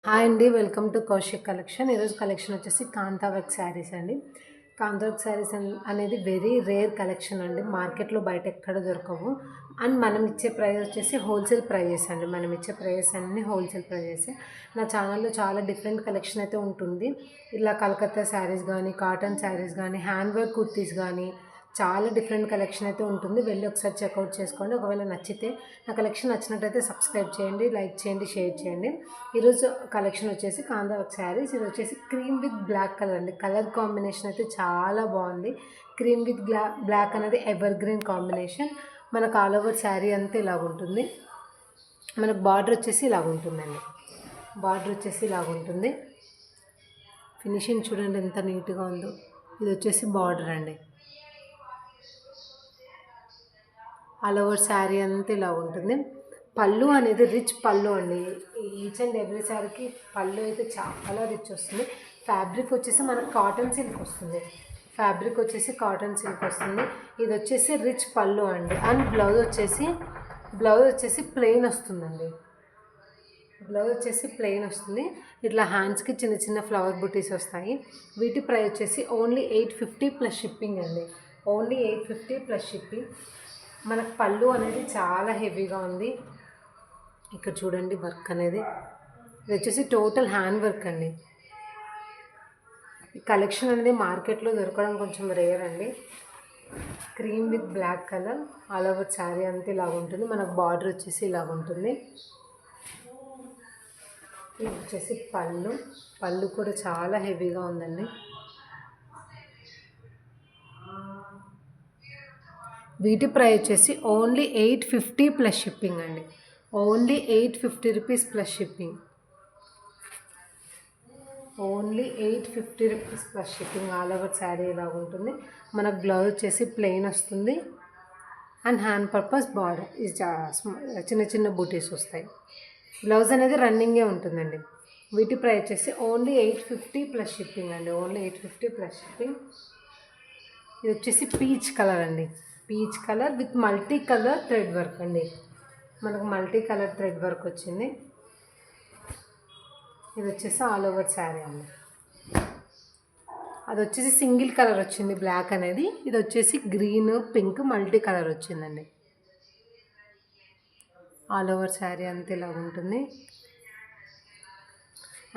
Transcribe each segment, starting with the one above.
Hi అండి, welcome to Kaushik collection. ఈరోజు collection వచ్చేసి కాంతా వర్క్ శారీస్ అండి. కాంతా వర్క్ శారీస్ అనేది వెరీ రేర్ కలెక్షన్ అండి. మార్కెట్లో బయట ఎక్కడ దొరకవు. అండ్ మనం ఇచ్చే ప్రైస్ వచ్చేసి హోల్సేల్ ప్రైజెస్ అండి. మనం ఇచ్చే ప్రైజెస్ అన్నీ హోల్సేల్ ప్రైజెస్. నా ఛానల్లో చాలా డిఫరెంట్ కలెక్షన్ అయితే ఉంటుంది. ఇలా కలకత్తా శారీస్ కానీ, కాటన్ శారీస్ కానీ, హ్యాండ్ వర్క్ కుర్తీస్ కానీ చాలా డిఫరెంట్ కలెక్షన్ అయితే ఉంటుంది. వెళ్ళి ఒకసారి చెక్అవుట్ చేసుకోండి. ఒకవేళ నచ్చితే, నా కలెక్షన్ నచ్చినట్టయితే సబ్స్క్రైబ్ చేయండి, లైక్ చేయండి, షేర్ చేయండి. ఈరోజు కలెక్షన్ వచ్చేసి కాంతా వర్క్ శారీస్. ఇది వచ్చేసి క్రీమ్ విత్ బ్లాక్ కలర్ అండి. కలర్ కాంబినేషన్ అయితే చాలా బాగుంది. క్రీమ్ విత్ బ్లాక్ అనేది ఎవర్ గ్రీన్ కాంబినేషన్. మనకు ఆల్ ఓవర్ శారీ అంతా ఇలాగుంటుంది. మనకు బార్డర్ వచ్చేసి ఇలాగుంటుందండి. బార్డర్ వచ్చేసి ఇలాగుంటుంది. ఫినిషింగ్ చూడండి ఎంత నీట్గా ఉందో. ఇది వచ్చేసి బార్డర్ అండి. ఆల్ ఓవర్ శారీ అంతా ఇలా ఉంటుంది. పళ్ళు అనేది రిచ్ పళ్ళు అండి. ఈచ్ అండ్ ఎవ్రీ శారీకి పళ్ళు అయితే చాలా రిచ్ వస్తుంది. ఫ్యాబ్రిక్ వచ్చేసి మనకు కాటన్ సిల్క్ వస్తుంది. ఫ్యాబ్రిక్ వచ్చేసి కాటన్ సిల్క్ వస్తుంది. ఇది వచ్చేసి రిచ్ పళ్ళు అండి. అండ్ బ్లౌజ్ వచ్చేసి ప్లెయిన్ వస్తుందండి. బ్లౌజ్ వచ్చేసి ప్లెయిన్ వస్తుంది. ఇట్లా హ్యాండ్స్కి చిన్న చిన్న ఫ్లవర్ బుటీస్ వస్తాయి. వీటి ప్రైస్ వచ్చేసి ఓన్లీ 850 ప్లస్ షిప్పింగ్ అండి. Only 850 plus shipping. మనకు పళ్ళు అనేది చాలా హెవీగా ఉంది. ఇక్కడ చూడండి వర్క్ అనేది. ఇది వచ్చేసి టోటల్ హ్యాండ్ వర్క్ అండి. ఈ కలెక్షన్ అనేది మార్కెట్లో దొరకడం కొంచెం రేర్ అండి. Cream with black colour all over sari అంతా ఇలాగ ఉంటుంది. మనకు బార్డర్ వచ్చేసి ఇలాగ ఉంటుంది. ఇది వచ్చేసి పళ్ళు కూడా చాలా హెవీగా ఉందండి. వీటి ప్రైస్ వచ్చేసి ఓన్లీ 850 ప్లస్ షిప్పింగ్ అండి. Only 850 rupees plus shipping. Only 850 rupees plus shipping. All over sari ఇలా ఉంటుంది. మనకు బ్లౌజ్ వచ్చేసి ప్లెయిన్ వస్తుంది. అండ్ హ్యాండ్ పర్పస్ బార్డర్ ఇది చిన్న చిన్న బూటీస్ వస్తాయి. బ్లౌజ్ అనేది రన్నింగే ఉంటుందండి. వీటి ప్రైస్ వచ్చేసి ఓన్లీ 850 ప్లస్ షిప్పింగ్ అండి. Only 850 plus shipping. ఇది వచ్చేసి పీచ్ కలర్ అండి. Peach colour with multi colour thread work అండి. మనకు మల్టీ కలర్ థ్రెడ్ వర్క్ వచ్చింది. ఇది వచ్చేసి ఆల్ ఓవర్ శారీ అండి. అది వచ్చేసి సింగిల్ కలర్ వచ్చింది బ్లాక్ అనేది. ఇది వచ్చేసి గ్రీన్ పింక్ మల్టీ కలర్ వచ్చిందండి. ఆల్ ఓవర్ శారీ అంతా ఇలా ఉంటుంది.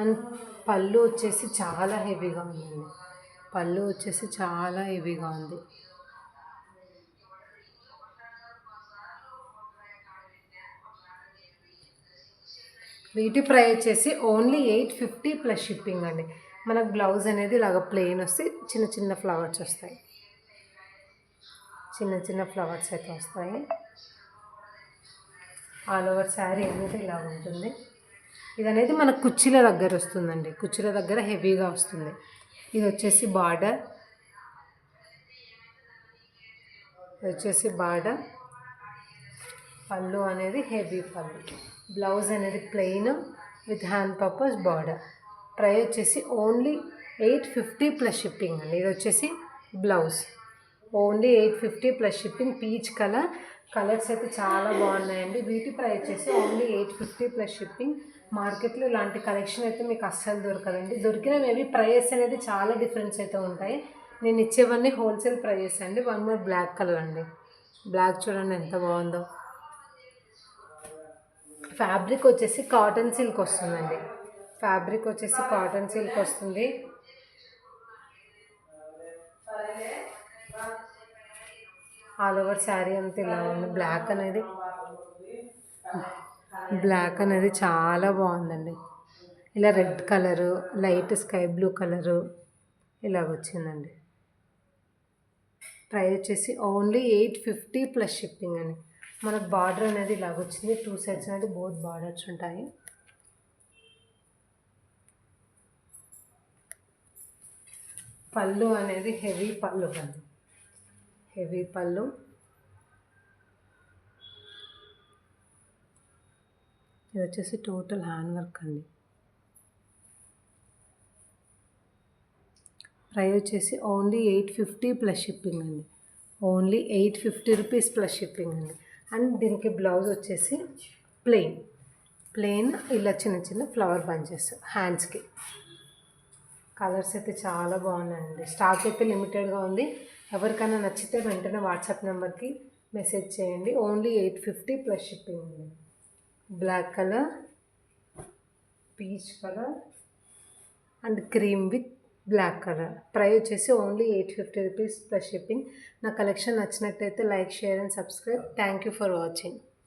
అండ్ పళ్ళు వచ్చేసి చాలా హెవీగా ఉందండి. పళ్ళు వచ్చేసి చాలా హెవీగా ఉంది. వీటి ప్రైస్ వచ్చేసి ఓన్లీ 850 ప్లస్ షిప్పింగ్ అండి. మనకు బ్లౌజ్ అనేది ఇలాగ ప్లెయిన్ వస్తే చిన్న చిన్న ఫ్లవర్స్ వస్తాయి. చిన్న చిన్న ఫ్లవర్స్ అయితే వస్తాయి. ఆల్ ఓవర్ శారీ అనేది ఇలా ఉంటుంది. ఇది అనేది మనకు కుర్చీల దగ్గర వస్తుందండి. కుర్చీల దగ్గర హెవీగా వస్తుంది. ఇది వచ్చేసి బార్డర్. పళ్ళు అనేది హెవీ పళ్ళు. బ్లౌజ్ అనేది plain with hand purpose border. Price వచ్చేసి ఓన్లీ 850 ప్లస్ షిప్పింగ్ అండి. ఇది వచ్చేసి blouse. Only 850 plus shipping. Peach colours అయితే చాలా బాగున్నాయండి. వీటి ప్రైస్ వచ్చేసి ఓన్లీ 850 ప్లస్ షిప్పింగ్. మార్కెట్లో ఇలాంటి కలెక్షన్ అయితే మీకు అస్సలు దొరకదండి. దొరికిన మేబీ ప్రైస్ అనేది చాలా డిఫరెన్స్ అయితే ఉంటాయి. నేను ఇచ్చేవన్నీ హోల్సేల్ ప్రైజెస్ అండి. వన్ మోర్ బ్లాక్ కలర్ అండి. బ్లాక్ చూడండి ఎంత బాగుందో. ఫ్యాబ్రిక్ వచ్చేసి కాటన్ సిల్క్ వస్తుందండి. ఆల్ ఓవర్ శారీ అంతా ఇలా ఉంది. బ్లాక్ అనేది చాలా బాగుందండి. ఇలా red colour, light sky blue colour ఇలాగ వచ్చిందండి. ప్రైస్ వచ్చేసి ఓన్లీ 850 ప్లస్ షిప్పింగ్ అండి. మనకు బార్డర్ అనేది ఇలాగ వచ్చింది. 2 సైడ్స్ అనేది బోత్ బార్డర్స్ ఉంటాయి. పళ్ళు అనేది హెవీ పళ్ళు అండి. హెవీ పళ్ళు. ఇది వచ్చేసి టోటల్ హ్యాండ్ వర్క్ అండి. ప్రైస్ వచ్చేసి ఓన్లీ 850 ప్లస్ షిప్పింగ్ అండి. ఓన్లీ 850 రూపీస్ ప్లస్ షిప్పింగ్ అండి. అండ్ దీనికి బ్లౌజ్ వచ్చేసి ప్లెయిన్ ప్లెయిన్ ఇలా చిన్న చిన్న ఫ్లవర్ బంచెస్ హ్యాండ్స్కి. కలర్స్ అయితే చాలా బాగున్నాయండి. స్టాక్ అయితే లిమిటెడ్గా ఉంది. ఎవరికైనా నచ్చితే వెంటనే వాట్సాప్ నెంబర్కి మెసేజ్ చేయండి. ఓన్లీ 850 ప్లస్ షిప్పింగ్ ఉంది. Black colour, peach colour and cream with black colour. Price వచ్చేసి ఓన్లీ 850 రూపీస్ ప్లస్ షిప్పింగ్. నా కలెక్షన్ నచ్చినట్టయితే like, share and subscribe. Thank you for watching.